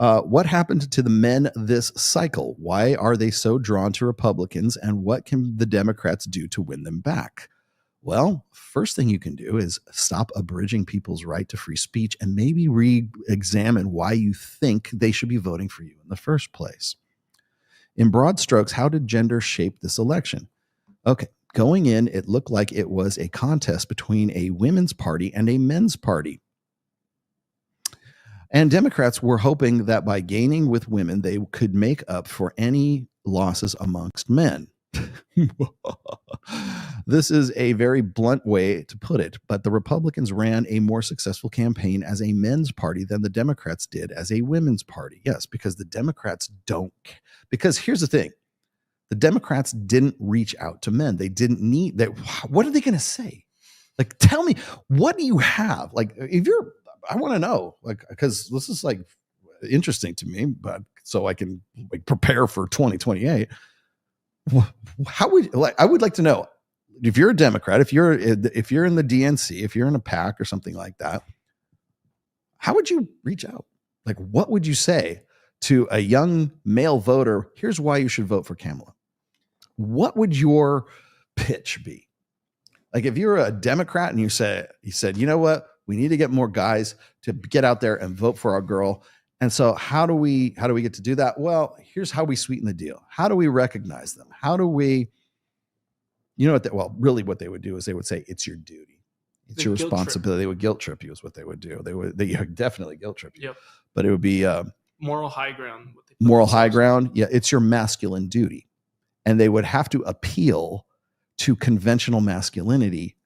What happened to the men this cycle? Why are they so drawn to Republicans? And what can the Democrats do to win them back? Well, first thing you can do is stop abridging people's right to free speech and maybe re-examine why you think they should be voting for you in the first place. In broad strokes, how did gender shape this election? Okay, going in, it looked like it was a contest between a women's party and a men's party. And Democrats were hoping that by gaining with women, they could make up for any losses amongst men. This is a very blunt way to put it, but the Republicans ran a more successful campaign as a men's party than the Democrats did as a women's party. Yes, because the Democrats don't. Because here's the thing. The Democrats didn't reach out to men. They didn't need that. What are they going to say? Like, tell me, what do you have? Like, if you're, I want to know, like, because this is like interesting to me, but so I can like prepare for 2028. How would like? I would like to know if you're a Democrat, if you're in the DNC, if you're in a PAC or something like that. How would you reach out? Like, what would you say to a young male voter? Here's why you should vote for Kamala. What would your pitch be? Like, if you're a Democrat and you said, you know what, we need to get more guys to get out there and vote for our girl. And so how do we get to do that? Well, here's how we sweeten the deal. How do we recognize them? How do we, you know what, really what they would do is they would say, it's your duty. It's your responsibility. They would guilt trip you is what they would do. They definitely guilt trip you. Yep. But it would be moral high ground. Moral high ground. Yeah. It's your masculine duty. And they would have to appeal to conventional masculinity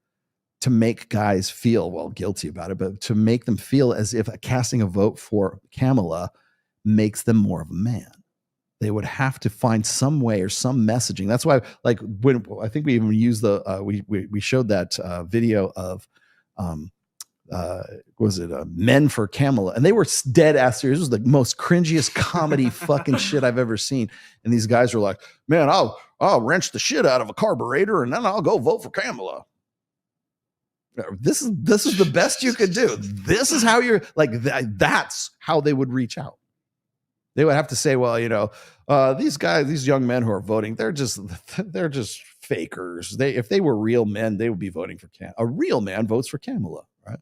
to make guys feel, well, guilty about it, but to make them feel as if casting a vote for Kamala makes them more of a man. They would have to find some way or some messaging. That's why, like, when I think we even used we showed that video of, Men for Kamala, and they were dead ass serious. It was the most cringiest comedy fucking shit I've ever seen. And these guys were like, man, I'll wrench the shit out of a carburetor and then I'll go vote for Kamala. This is the best you could do. This is how you're like, that's how they would reach out. They would have to say, well, you know, these guys, these young men who are voting, they're just fakers. If they were real men, they would be voting for Kamala. A real man votes for Kamala, right?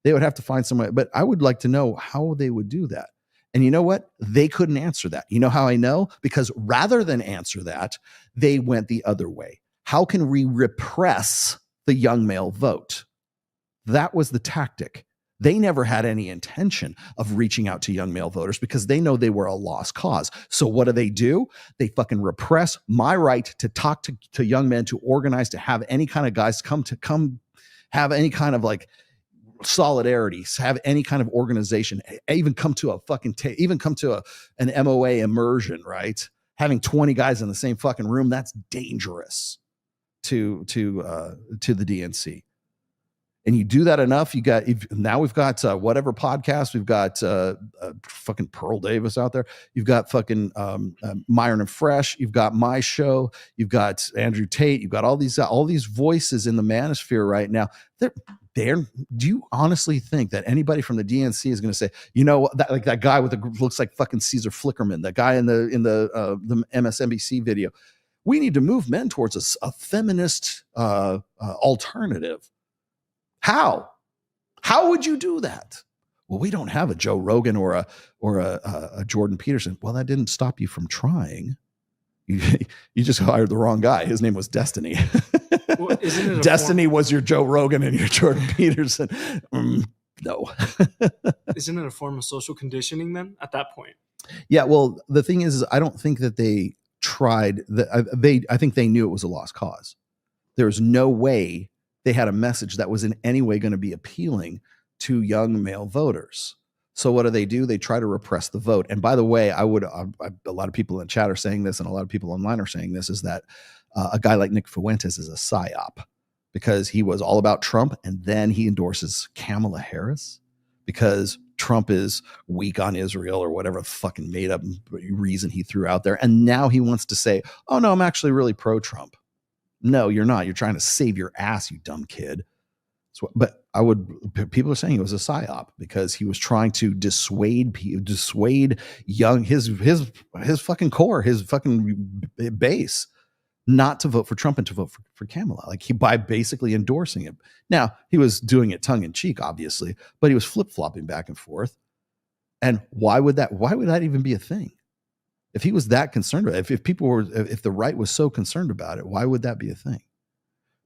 They would have to find some way, but I would like to know how they would do that. And you know what? They couldn't answer that. You know how I know? Because rather than answer that, they went the other way. How can we repress the young male vote? That was the tactic. They never had any intention of reaching out to young male voters because they know they were a lost cause. So what do? They fucking repress my right to talk to young men, to organize, to have any kind of guys come have any kind of like solidarity, have any kind of organization, even come to a fucking an MOA immersion, right? Having 20 guys in the same fucking room, that's dangerous to the DNC. And you do that enough, now we've got whatever podcast, we've got fucking Pearl Davis out there, you've got fucking Myron and Fresh, you've got my show, you've got Andrew Tate, you've got all these voices in the manosphere right now. Do you honestly think that anybody from the DNC is going to say, you know, that guy looks like fucking Caesar Flickerman, that guy in the MSNBC video, we need to move men towards a feminist alternative? How would you do that? Well, we don't have a Joe Rogan or a Jordan Peterson. Well, that didn't stop you from trying. You just hired the wrong guy. His name was Destiny. Well, Destiny was your Joe Rogan and your Jordan Peterson. No. Isn't it a form of social conditioning then at that point? Yeah. Well, the thing is I don't think that they tried. I think they knew it was a lost cause. There's no way they had a message that was in any way going to be appealing to young male voters. So what do? They try to repress the vote. And by the way, a lot of people in chat are saying this, and a lot of people online are saying this, is that a guy like Nick Fuentes is a psyop because he was all about Trump, and then he endorses Kamala Harris because Trump is weak on Israel or whatever fucking made up reason he threw out there. And now he wants to say, oh no, I'm actually really pro-Trump. No, you're not. You're trying to save your ass, you dumb kid. So, but people are saying it was a psyop because he was trying to dissuade young, his fucking core, his fucking base, not to vote for Trump and to vote for Kamala, like by basically endorsing him. Now, he was doing it tongue in cheek, obviously, but he was flip-flopping back and forth. And why would that even be a thing? If he was that concerned about it, if the right was so concerned about it, why would that be a thing?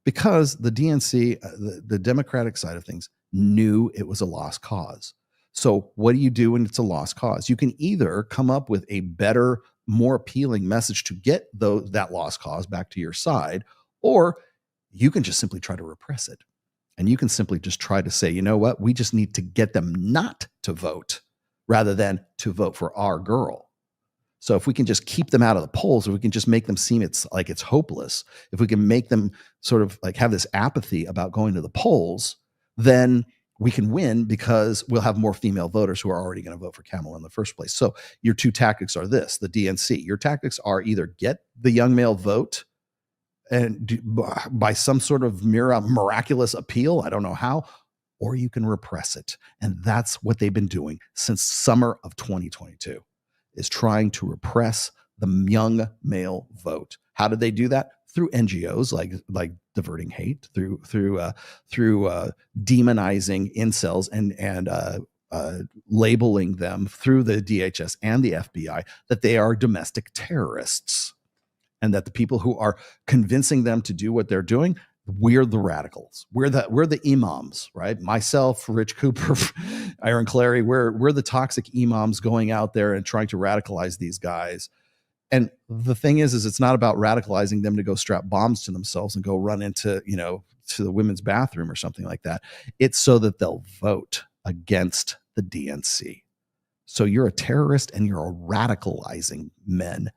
Because the DNC, the Democratic side of things, knew it was a lost cause. So what do you do when it's a lost cause? You can either come up with a better, more appealing message to get that lost cause back to your side, or you can just simply try to repress it. And you can simply just try to say, you know what, we just need to get them not to vote rather than to vote for our girl. So if we can just keep them out of the polls, if we can just make them seem it's hopeless, if we can make them sort of like have this apathy about going to the polls, then we can win because we'll have more female voters who are already going to vote for Kamala in the first place. So your two tactics are this, the DNC. Your tactics are either get the young male vote and by some sort of miraculous appeal, I don't know how, or you can repress it. And that's what they've been doing since summer of 2022. Is trying to repress the young male vote. How did they do that? Through NGOs like Diverting Hate, through demonizing incels and labeling them through the DHS and the FBI that they are domestic terrorists, and that the people who are convincing them to do what they're doing, we're the radicals. We're the imams, right? Myself, Rich Cooper, Aaron Clary, we're the toxic imams going out there and trying to radicalize these guys. And the thing is it's not about radicalizing them to go strap bombs to themselves and go run into, to the women's bathroom or something like that. It's so that they'll vote against the DNC. So you're a terrorist and you're radicalizing men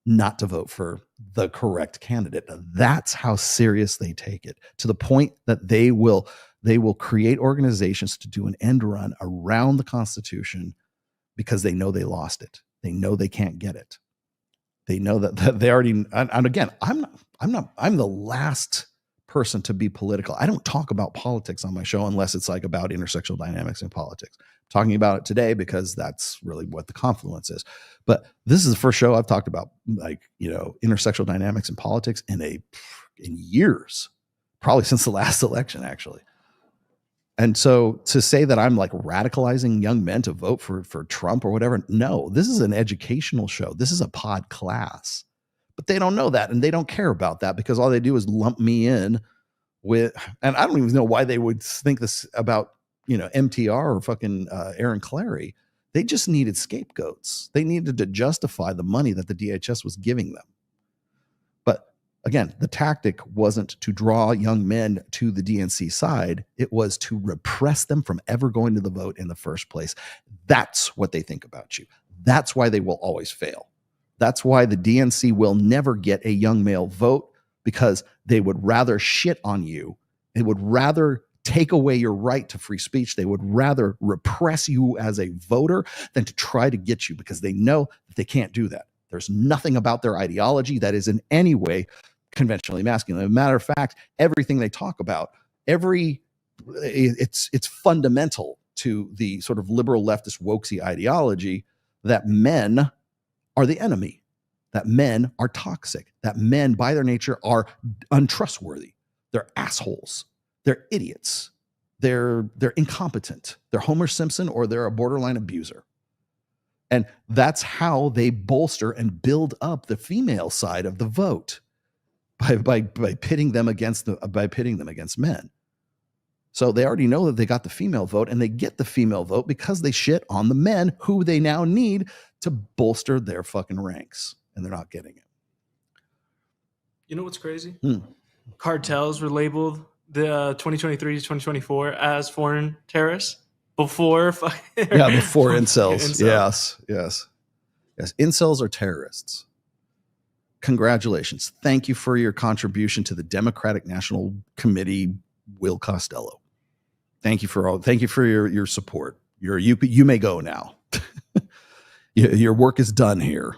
not to vote for the correct candidate. That's how serious they take it, to the point that they will create organizations to do an end run around the Constitution because they know they lost it. They know they can't get it. They know that they already, and again, I'm the last person to be political. I don't talk about politics on my show unless it's like about intersectional dynamics in politics. I'm talking about it today because that's really what the confluence is. But this is the first show I've talked about, intersectional dynamics in politics in years, probably since the last election, actually. And so to say that I'm like radicalizing young men to vote for Trump or whatever, no, this is an educational show. This is a pod class. But they don't know that, and they don't care about that because all they do is lump me in with, and I don't even know why they would think this about, MTR or fucking Aaron Clary. They just needed scapegoats. They needed to justify the money that the DHS was giving them. But again, the tactic wasn't to draw young men to the DNC side. It was to repress them from ever going to the vote in the first place. That's what they think about you. That's why they will always fail. That's why the DNC will never get a young male vote, because they would rather shit on you. They would rather take away your right to free speech. They would rather repress you as a voter than to try to get you, because they know that they can't do that. There's nothing about their ideology that is in any way conventionally masculine. As a matter of fact, everything they talk about, it's fundamental to the sort of liberal leftist wokesy ideology that men are the enemy, that men are toxic, that men by their nature are untrustworthy. They're assholes. They're idiots. They're incompetent. They're Homer Simpson, or they're a borderline abuser. And that's how they bolster and build up the female side of the vote, by pitting them against men. So they already know that they got the female vote, and they get the female vote because they shit on the men who they now need to bolster their fucking ranks, and they're not getting it. You know what's crazy? Cartels were labeled the 2023 to 2024 as foreign terrorists before before incels. Yes. Incels are terrorists. Congratulations. Thank you for your contribution to the Democratic National Committee, Will Costello. Thank you for your support. You may go now. Your work is done here.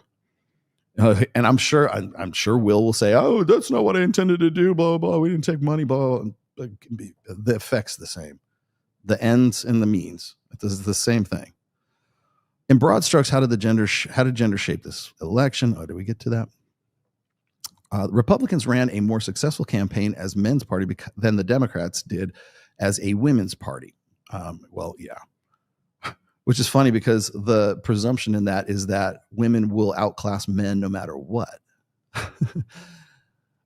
And I'm sure Will say, "Oh, that's not what I intended to do, blah, blah, blah. We didn't take money, blah, blah." the effect's the same. The ends and the means. This is the same thing. In broad strokes, how did gender shape this election? Oh, did we get to that? Republicans ran a more successful campaign as men's party than the Democrats did as a women's party. Well, yeah. Which is funny because the presumption in that is that women will outclass men no matter what.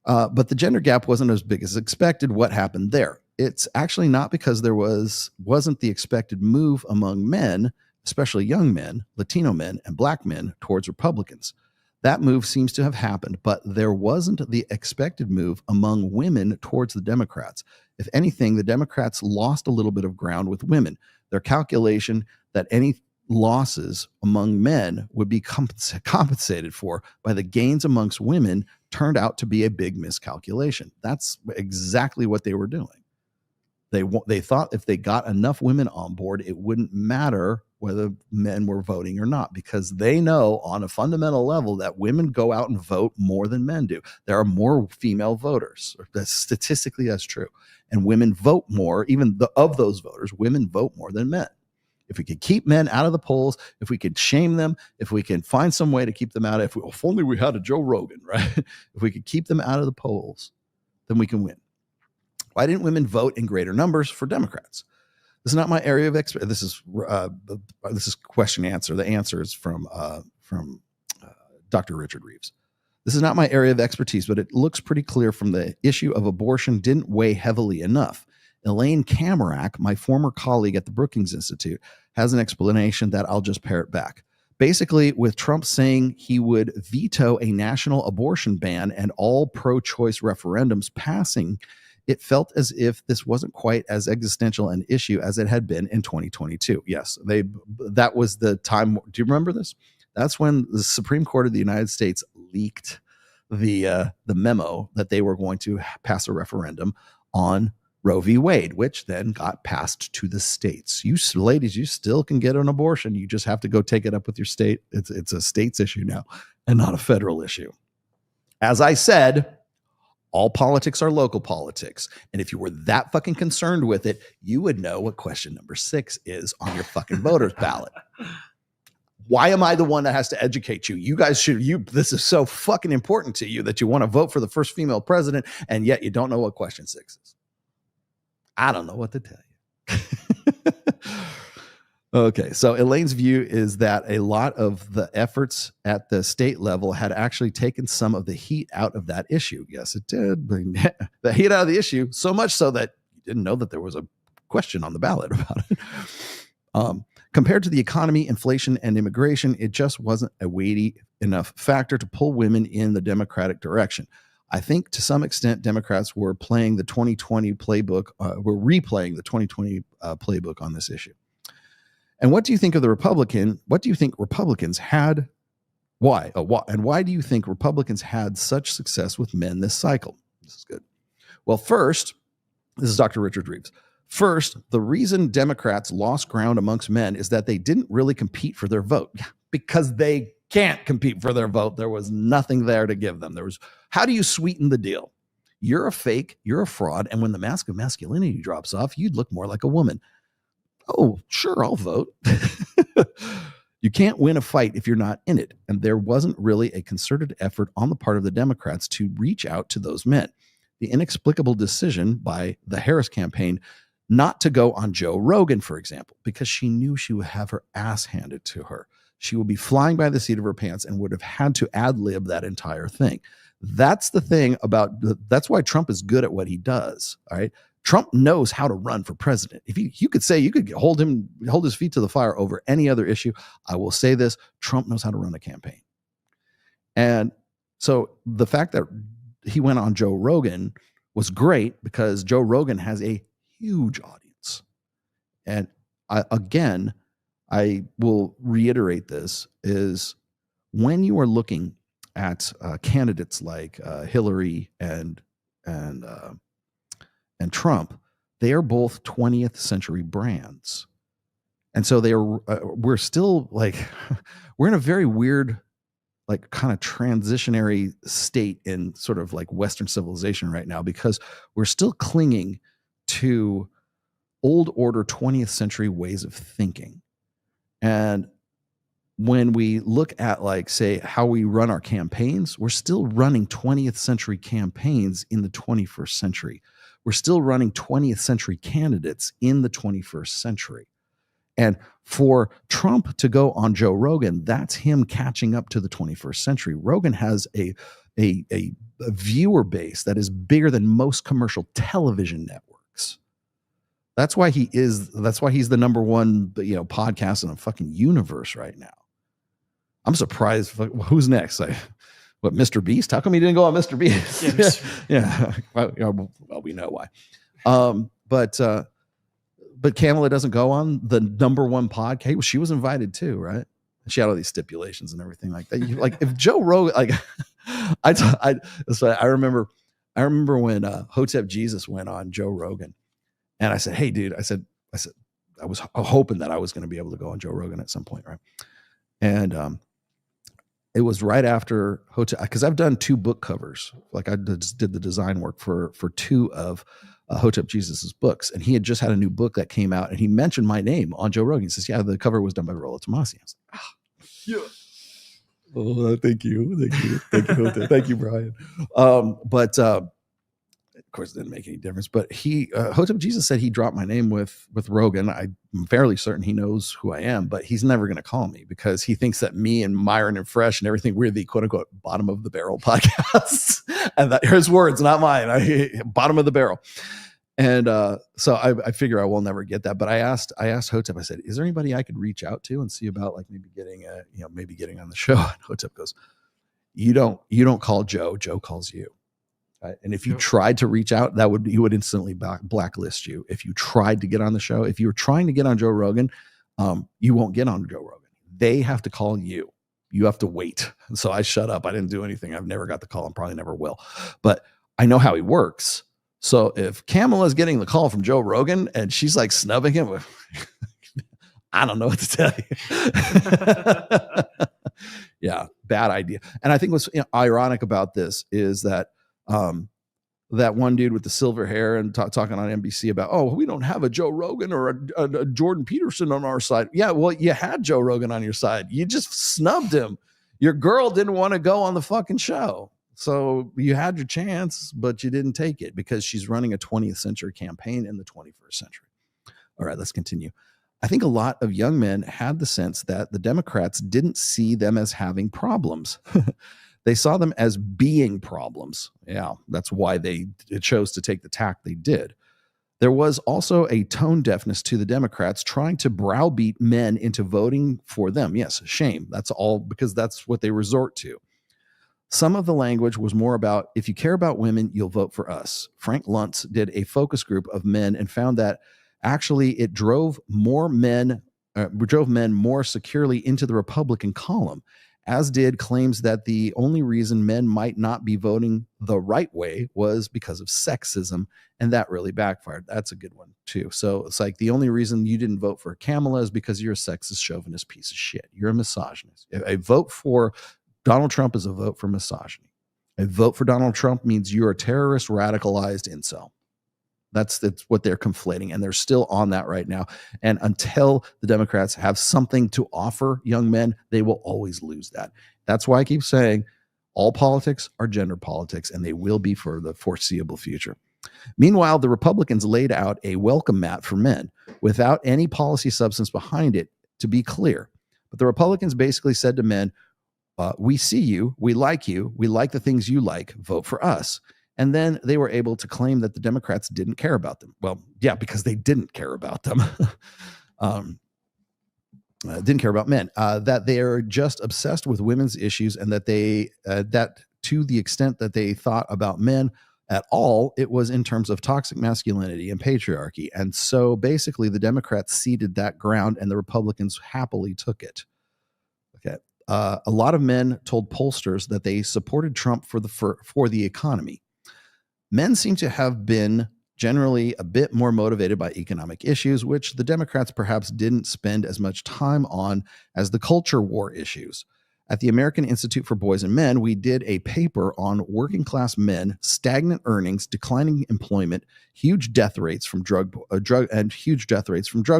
But the gender gap wasn't as big as expected. What happened there? It's actually not because there wasn't the expected move among men, especially young men, Latino men, and black men towards Republicans. That move seems to have happened, but there wasn't the expected move among women towards the Democrats. If anything, the Democrats lost a little bit of ground with women. Their calculation that any losses among men would be compensated for by the gains amongst women turned out to be a big miscalculation. That's exactly what they were doing. They thought if they got enough women on board, it wouldn't matter whether men were voting or not, because they know on a fundamental level that women go out and vote more than men do. There are more female voters. Statistically, that's true. And women vote more, even of those voters, women vote more than men. If we could keep men out of the polls, if we could shame them, if we can find some way to keep them out, if only we had a Joe Rogan, right? If we could keep them out of the polls, then we can win. Why didn't women vote in greater numbers for Democrats? This is not my area of expertise. This is question answer. The answer is from Dr. Richard Reeves. This is not my area of expertise, but it looks pretty clear from the issue of abortion didn't weigh heavily enough. Elaine Kamarack, my former colleague at the Brookings Institute, has an explanation that I'll just parrot back. Basically, with Trump saying he would veto a national abortion ban and all pro-choice referendums passing, it felt as if this wasn't quite as existential an issue as it had been in 2022. Yes, that was the time. Do you remember this? That's when the Supreme Court of the United States leaked the memo that they were going to pass a referendum on Roe v. Wade, which then got passed to the states. You ladies, you still can get an abortion. You just have to go take it up with your state. It's a state's issue now and not a federal issue. As I said, all politics are local politics. And if you were that fucking concerned with it, you would know what question number 6 is on your fucking voter's ballot. Why am I the one that has to educate you? You guys this is so fucking important to you that you want to vote for the first female president, and yet you don't know what question 6 is. I don't know what to tell you. Okay, so Elaine's view is that a lot of the efforts at the state level had actually taken some of the heat out of that issue. Yes, it did. Bring the heat out of the issue, so much so that you didn't know that there was a question on the ballot about it. Compared to the economy, inflation, and immigration, it just wasn't a weighty enough factor to pull women in the Democratic direction. I think to some extent, Democrats were replaying the 2020 playbook on this issue. And what do you think of the Republican? What do you think Republicans had? Why? And why do you think Republicans had such success with men this cycle? This is good. Well, first, this is Dr. Richard Reeves. First, the reason Democrats lost ground amongst men is that they didn't really compete for their vote because they can't compete for their vote. There was nothing there to give them. How do you sweeten the deal? You're a fake, you're a fraud, and when the mask of masculinity drops off, you'd look more like a woman. Oh, sure, I'll vote. You can't win a fight if you're not in it. And there wasn't really a concerted effort on the part of the Democrats to reach out to those men. The inexplicable decision by the Harris campaign not to go on Joe Rogan, for example, because she knew she would have her ass handed to her. She would be flying by the seat of her pants and would have had to ad-lib that entire thing. That's the thing that's why Trump is good at what he does. All right. Trump knows how to run for president. If you could say you could hold his feet to the fire over any other issue, I will say this: Trump knows how to run a campaign. And so the fact that he went on Joe Rogan was great because Joe Rogan has a huge audience. And I will reiterate this, is when you are looking at candidates like Hillary and Trump, they are both 20th century brands. And so we're still we're in a very weird, kind of transitionary state in sort of like Western civilization right now, because we're still clinging to old order 20th century ways of thinking. And when we look at, like, say, how we run our campaigns, we're still running 20th century campaigns in the 21st century. We're still running 20th century candidates in the 21st century. And for Trump to go on Joe Rogan, that's him catching up to the 21st century. Rogan has a viewer base that is bigger than most commercial television networks. That's why he's the number one, podcast in the fucking universe right now. I'm surprised. Who's next? What, Mr. Beast? How come he didn't go on Mr. Beast? Yeah. Well, we know why. But Kamala doesn't go on the number one podcast. She was invited too, right? She had all these stipulations and everything like that. Like, if Joe Rogan, I remember when Hotep Jesus went on Joe Rogan, and I said, "Hey, dude," I said, I was hoping that I was going to be able to go on Joe Rogan at some point, right? And it was right after Hotep, because I've done 2 book covers. Like, I just did the design work for 2 of Hotep Jesus's books, and he had just had a new book that came out, and he mentioned my name on Joe Rogan. He says, "Yeah, the cover was done by Rollo Tomasi." I was like, yeah. Oh, thank you, Hotep. Thank you, Brian. But of course, it didn't make any difference. But Hotep Jesus said he dropped my name with Rogan. I'm fairly certain he knows who I am, but he's never going to call me because he thinks that me and Myron and Fresh and everything, we're the quote unquote bottom of the barrel podcasts. And that, his words, not mine. Bottom of the barrel. And so I figure I will never get that. But I asked Hotep, I said, "Is there anybody I could reach out to and see about, like, maybe getting on the show?" And Hotep goes, you don't call Joe calls you. Right? And if you tried to reach out, he would instantly blacklist you. If you tried to get on the show, if you were trying to get on Joe Rogan, you won't get on Joe Rogan. They have to call you. You have to wait. And so I shut up. I didn't do anything. I've never got the call and probably never will. But I know how he works. So if Kamala is getting the call from Joe Rogan and she's like snubbing him, I don't know what to tell you. Yeah, bad idea. And I think what's ironic about this is that that one dude with the silver hair and talking on NBC about, "Oh, we don't have a Joe Rogan or a Jordan Peterson on our side." Yeah, well, you had Joe Rogan on your side. You just snubbed him. Your girl didn't want to go on the fucking show. So you had your chance, but you didn't take it because she's running a 20th century campaign in the 21st century. All right, let's continue. I think a lot of young men had the sense that the Democrats didn't see them as having problems. They saw them as being problems. Yeah, that's why they chose to take the tack they did. There was also a tone deafness to the Democrats trying to browbeat men into voting for them. Yes, shame. That's all because that's what they resort to. Some of the language was more about, if you care about women, you'll vote for us. Frank Luntz did a focus group of men and found that actually it drove men more securely into the Republican column, as did claims that the only reason men might not be voting the right way was because of sexism, and that really backfired. That's a good one, too. So it's like the only reason you didn't vote for Kamala is because you're a sexist, chauvinist piece of shit. You're a misogynist. A vote for Donald Trump is a vote for misogyny. A vote for Donald Trump means you're a terrorist, radicalized incel. That's what they're conflating, and they're still on that right now. And until the Democrats have something to offer young men, they will always lose that. That's why I keep saying all politics are gender politics, and they will be for the foreseeable future. Meanwhile, the Republicans laid out a welcome mat for men without any policy substance behind it, to be clear. But the Republicans basically said to men, we see you, we like the things you like, vote for us. And then they were able to claim that the Democrats didn't care about them. Well, yeah, because they didn't care about them. Didn't care about men, that they are just obsessed with women's issues, and that that to the extent that they thought about men at all, it was in terms of toxic masculinity and patriarchy. And so basically the Democrats ceded that ground and the Republicans happily took it. Okay. A lot of men told pollsters that they supported Trump for the economy. Men seem to have been generally a bit more motivated by economic issues, which the Democrats perhaps didn't spend as much time on as the culture war issues. At the American Institute for Boys and Men, we did a paper on working class men, stagnant earnings, declining employment, huge death rates from drug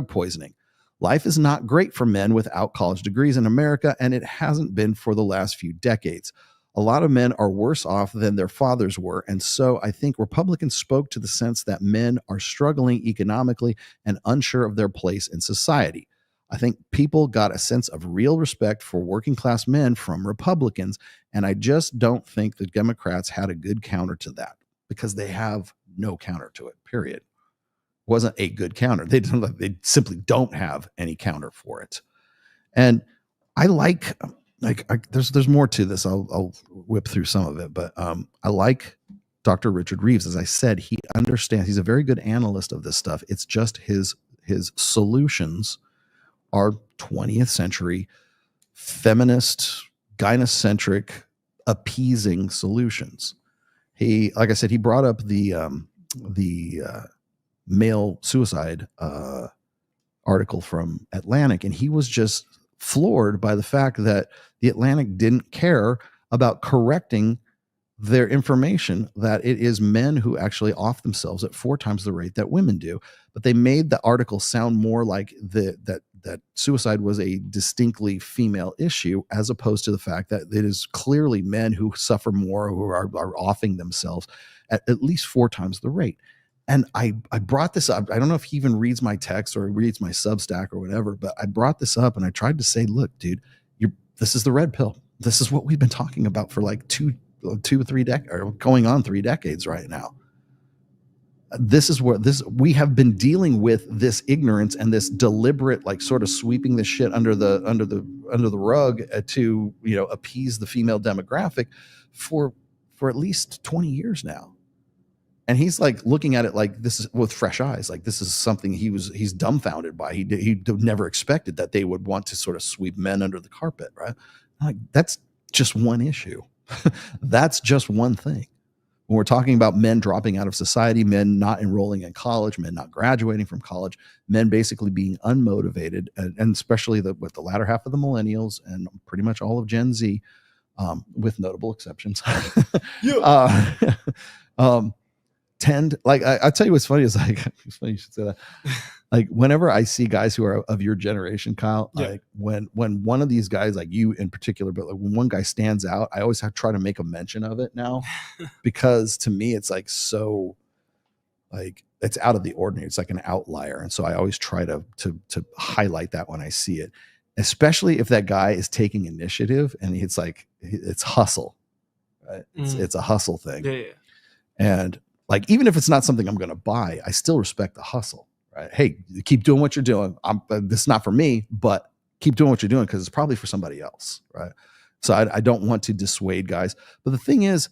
poisoning. Life is not great for men without college degrees in America, and it hasn't been for the last few decades. A lot of men are worse off than their fathers were, and so I think Republicans spoke to the sense that men are struggling economically and unsure of their place in society. I think people got a sense of real respect for working class men from Republicans, and I just don't think the Democrats had a good counter to that, because they have no counter to it, period. Wasn't a good counter. They simply don't have any counter for it. And I there's more to this. I'll whip through some of it, but I like Dr. Richard Reeves. As I said, he understands. He's a very good analyst of this stuff. It's just his solutions are 20th century feminist, gynocentric, appeasing solutions. He, like I said, he brought up the male suicide article from Atlantic, and he was just floored by the fact that the Atlantic didn't care about correcting their information that it is men who actually off themselves at 4 times the rate that women do. But they made the article sound more like that suicide was a distinctly female issue, as opposed to the fact that it is clearly men who suffer more, who are offing themselves at least 4 times the rate. And I brought this up. I don't know if he even reads my text or reads my Substack or whatever, but I brought this up and I tried to say, look, dude, this is the red pill. This is what we've been talking about for like 2 or 3 decades, or going on 3 decades right now. This is where we have been dealing with this ignorance and this deliberate, like, sort of sweeping this shit under the rug to, appease the female demographic for at least 20 years now. And he's like looking at it like this is with fresh eyes. Like this is something he's dumbfounded by. He never expected that they would want to sort of sweep men under the carpet, right? Like that's just one issue. That's just one thing. When we're talking about men dropping out of society, men not enrolling in college, men not graduating from college, men basically being unmotivated, and especially with the latter half of the millennials and pretty much all of Gen Z, with notable exceptions. Tend, like, I tell you what's funny is, like, it's funny you should say that. Like, whenever I see guys who are of your generation, Kyle, like when one of these guys, like you in particular, but like when one guy stands out, I always try to make a mention of it now, because to me it's like so, like, it's out of the ordinary. It's like an outlier, and so I always try to highlight that when I see it, especially if that guy is taking initiative and it's like it's hustle, right? It's a hustle thing, and like, even if it's not something I'm going to buy, I still respect the hustle, right? Hey, keep doing what you're doing. This is not for me, but keep doing what you're doing because it's probably for somebody else, right? So I don't want to dissuade guys. But the thing is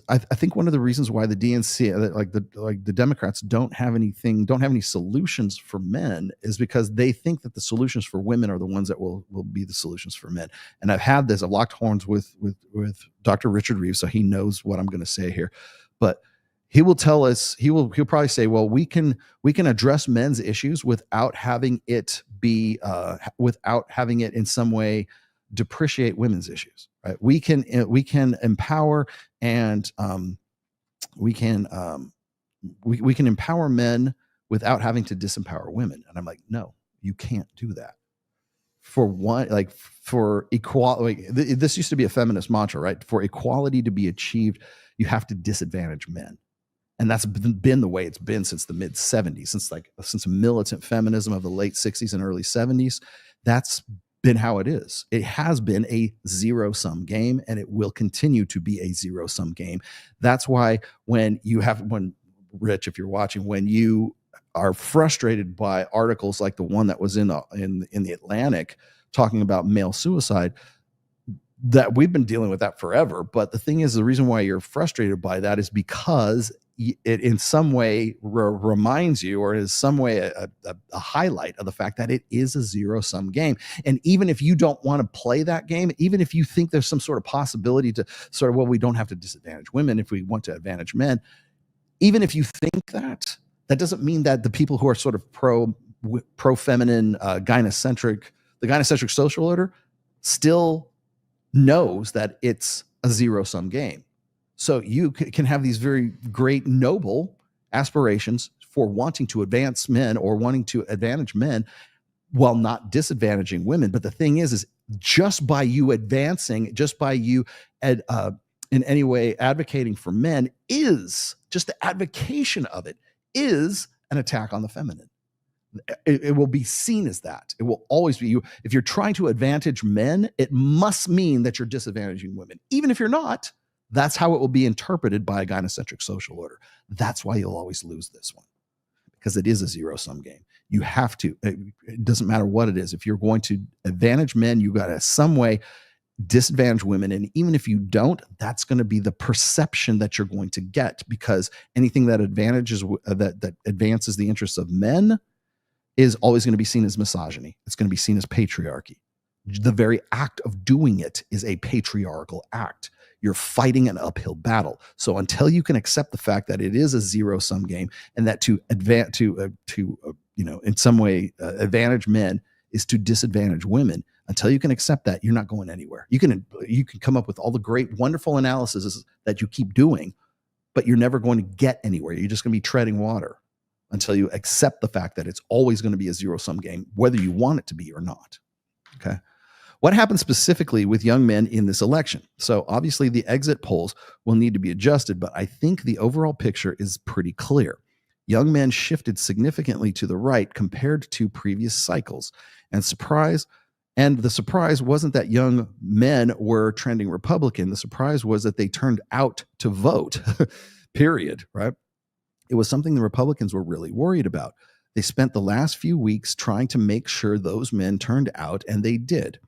I think one of the reasons why the DNC, like the Democrats, don't have any solutions for men is because they think that the solutions for women are the ones that will be the solutions for men. And I've locked horns with Dr. Richard Reeves, so he knows what I'm going to say here. But he will tell us, he'll probably say, well, we can address men's issues without having it in some way depreciate women's issues, right? We can empower and we can empower men without having to disempower women. And I'm like, no, you can't do that. For equality, this used to be a feminist mantra, right? For equality to be achieved, you have to disadvantage men. And that's been the way it's been since the mid 70s, since militant feminism of the late 60s and early 70s. That's been how it is. It has been a zero-sum game, and it will continue to be a zero-sum game. That's why when Rich, if you're watching, when you are frustrated by articles like the one that was in the Atlantic talking about male suicide, that we've been dealing with that forever. But the thing is, the reason why you're frustrated by that is because it in some way reminds you, or is some way a highlight of the fact that it is a zero-sum game. And even if you don't want to play that game, even if you think there's some sort of possibility to sort of, well, we don't have to disadvantage women if we want to advantage men, even if you think that doesn't mean that the people who are sort of pro-feminine, the gynocentric social order still knows that it's a zero-sum game. So you can have these very great, noble aspirations for wanting to advance men or wanting to advantage men while not disadvantaging women. But the thing is just by you advancing, just by you in any way advocating for men, is just the advocation of it is an attack on the feminine. It will be seen as that. It will always be you. If you're trying to advantage men, it must mean that you're disadvantaging women. Even if you're not, that's how it will be interpreted by a gynocentric social order. That's why you'll always lose this one, because it is a zero-sum game. You have to, it doesn't matter what it is. If you're going to advantage men, you got to some way disadvantage women. And even if you don't, that's going to be the perception that you're going to get, because anything that advantages, that advances the interests of men is always going to be seen as misogyny. It's going to be seen as patriarchy. The very act of doing it is a patriarchal act. You're fighting an uphill battle. So until you can accept the fact that it is a zero-sum game, and that to in some way advantage men is to disadvantage women, until you can accept that, you're not going anywhere. You can come up with all the great, wonderful analysis that you keep doing, but you're never going to get anywhere. You're just going to be treading water until you accept the fact that it's always going to be a zero-sum game, whether you want it to be or not. Okay. What happened specifically with young men in this election? So obviously the exit polls will need to be adjusted, but I think the overall picture is pretty clear. Young men shifted significantly to the right compared to previous cycles. And the surprise wasn't that young men were trending Republican. The surprise was that they turned out to vote, period, right? It was something the Republicans were really worried about. They spent the last few weeks trying to make sure those men turned out, and they did.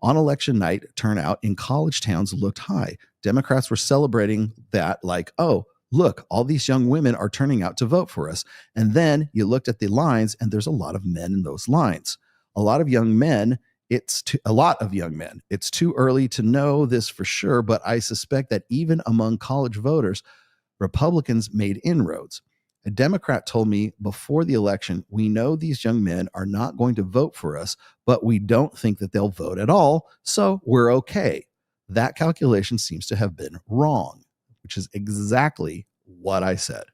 On election night, turnout in college towns looked high. Democrats were celebrating that, like, oh, look, all these young women are turning out to vote for us. And then you looked at the lines, and there's a lot of men in those lines. A lot of young men. It's too early to know this for sure, but I suspect that even among college voters, Republicans made inroads. A Democrat told me before the election, we know these young men are not going to vote for us, but we don't think that they'll vote at all, so we're okay. That calculation seems to have been wrong, which is exactly what I said.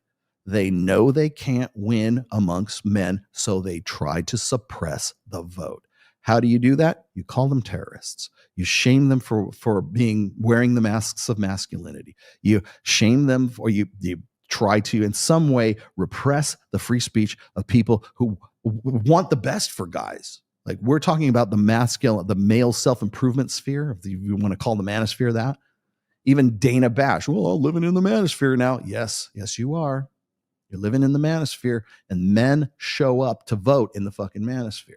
They know they can't win amongst men, so they try to suppress the vote. How do you do that? You call them terrorists. You shame them for wearing the masks of masculinity. You shame them, or you try to in some way repress the free speech of people who want the best for guys. Like, we're talking about the male self-improvement sphere, if you want to call the manosphere that. Even Dana Bash, well, I'm living in the manosphere now. Yes, you are. You're living in the manosphere, and men show up to vote in the fucking manosphere.